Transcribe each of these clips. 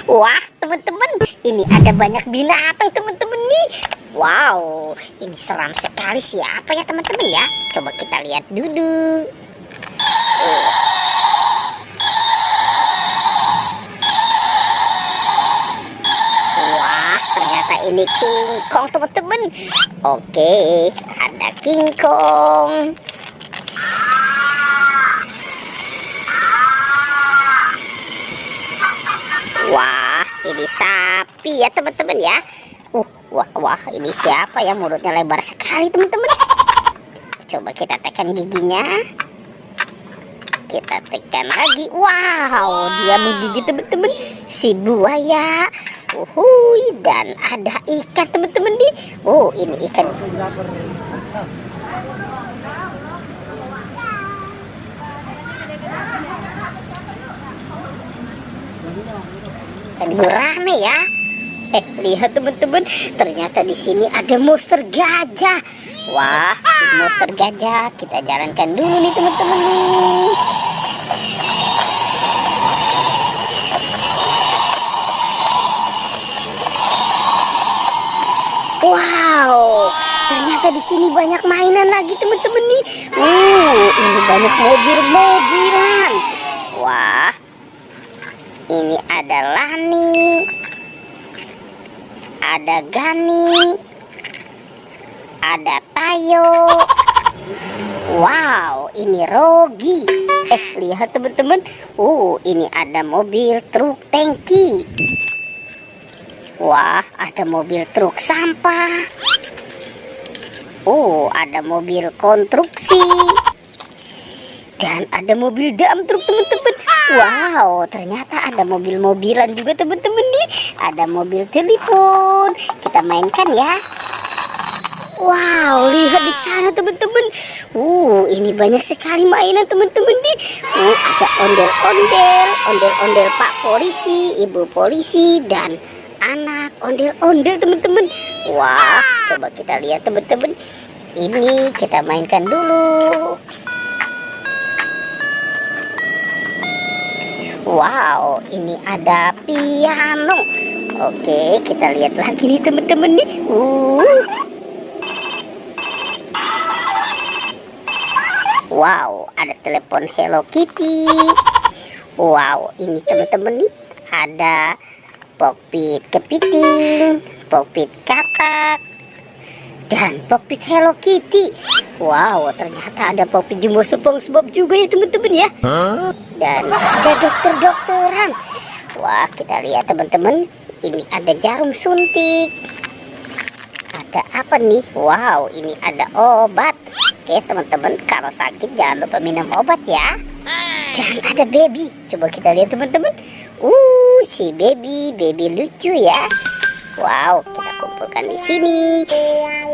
Wah, teman-teman, ini ada banyak binatang, teman-teman nih. Wow, ini seram sekali. Siapa ya, teman-teman ya? Coba kita lihat dulu. Wah, ternyata ini King Kong, teman-teman. Oke, ada King Kong. Wah, ini sapi ya, teman-teman ya. Wah, ini siapa ya, mulutnya lebar sekali, teman-teman. Coba kita tekan giginya. Kita tekan lagi. Wow, dia menggigit, teman-teman. Si buaya. Dan ada ikan, teman-teman nih. Oh, ini ikan. Dan rame ya. Lihat teman-teman, ternyata di sini ada monster gajah. Wah, si monster gajah kita jalankan dulu nih, teman-teman nih. Wow, ternyata di sini banyak mainan lagi, teman-teman nih. Ini banyak mobil-mobilan. Wah, ini ada Lani, ada Gani, ada Tayo. Wow, ini Rogi. Lihat teman-teman. Ini ada mobil truk tangki. Wah, ada mobil truk sampah. Ada mobil konstruksi. Dan ada mobil dump truk, teman-teman. Wow, ternyata ada mobil-mobilan juga, teman-teman nih. Ada mobil telepon. Kita mainkan ya. Wow, lihat di sana, teman-teman. Ini banyak sekali mainan, teman-teman nih. Ada ondel-ondel Pak Polisi, Ibu Polisi, dan anak ondel-ondel, teman-teman. Wah, coba kita lihat, teman-teman. Ini kita mainkan dulu. Wow, ini ada piano. Oke, kita lihat lagi nih, teman-teman nih. Wow, ada telepon Hello Kitty. Wow, ini teman-teman nih ada kokpit kepiting, kokpit katak, dan kokpit Hello Kitty. Wow, ternyata ada kokpit Jumbo SpongeBob juga ya, teman-teman ya. Dan ada dokter-dokteran. Wah, kita lihat teman-teman. Ini ada jarum suntik. Ada apa nih? Wow, ini ada obat. Oke teman-teman, kalau sakit jangan lupa minum obat ya. Dan ada baby. Coba kita lihat teman-teman. Si baby lucu ya. Wow, kita kumpulkan di sini.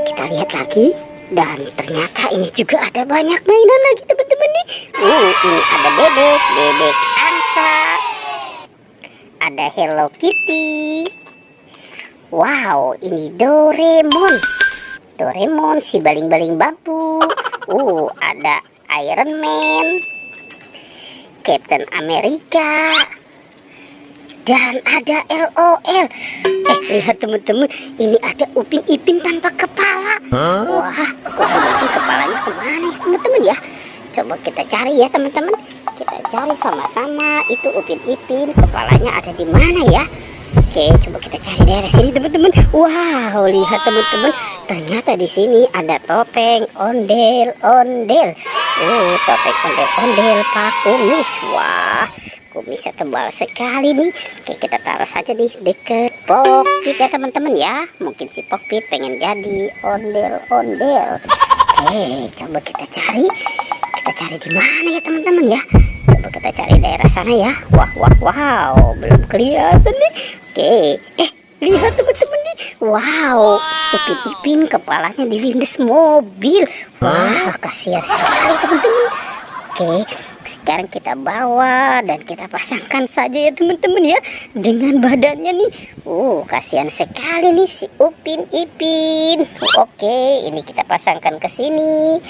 Kita lihat lagi. Dan ternyata ini juga ada banyak mainan lagi, teman-teman nih. Ini ada bebek angsa. Ada Hello Kitty. Wow, ini Doraemon si baling-baling bambu. Ada Iron Man, Captain America, dan ada LOL. Lihat teman-teman, ini ada Upin Ipin tanpa kepala. Wah, kok Upin kepalanya kemana teman-teman ya? Coba kita cari ya teman-teman. Kita cari sama-sama. Itu Upin Ipin kepalanya ada di mana ya? Oke, coba kita cari daerah sini teman-teman. Wow, lihat teman-teman, ternyata di sini ada topeng ondel-ondel. Topeng ondel-ondel Pak Kumis. Wah, kumisnya tebal sekali nih. Oke, kita taruh saja di deket kokpit ya teman-teman ya. Mungkin si kokpit pengen jadi ondel-ondel. Oke, coba kita cari. Kita cari di mana ya teman-teman ya? Coba kita cari daerah sana ya. Wow, belum kelihatan nih. Oke, lihat teman-teman nih. Wow, Upin Ipin kepalanya dilindas mobil. Wah, kasihan sekali teman-teman. Oke, sekarang kita bawa dan kita pasangkan saja ya teman-teman ya, dengan badannya nih. Kasihan sekali nih si Upin Ipin. Oke, ini kita pasangkan ke sini.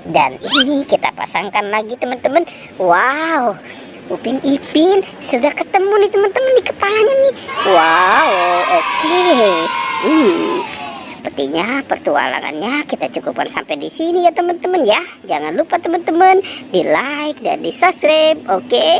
Dan ini kita pasangkan lagi teman-teman. Wow, Upin Ipin sudah ketemu nih teman-teman di kepalanya nih. Wow, oke. Sepertinya petualangannya kita cukupkan sampai di sini ya teman-teman ya. Jangan lupa teman-teman di like dan di subscribe, oke?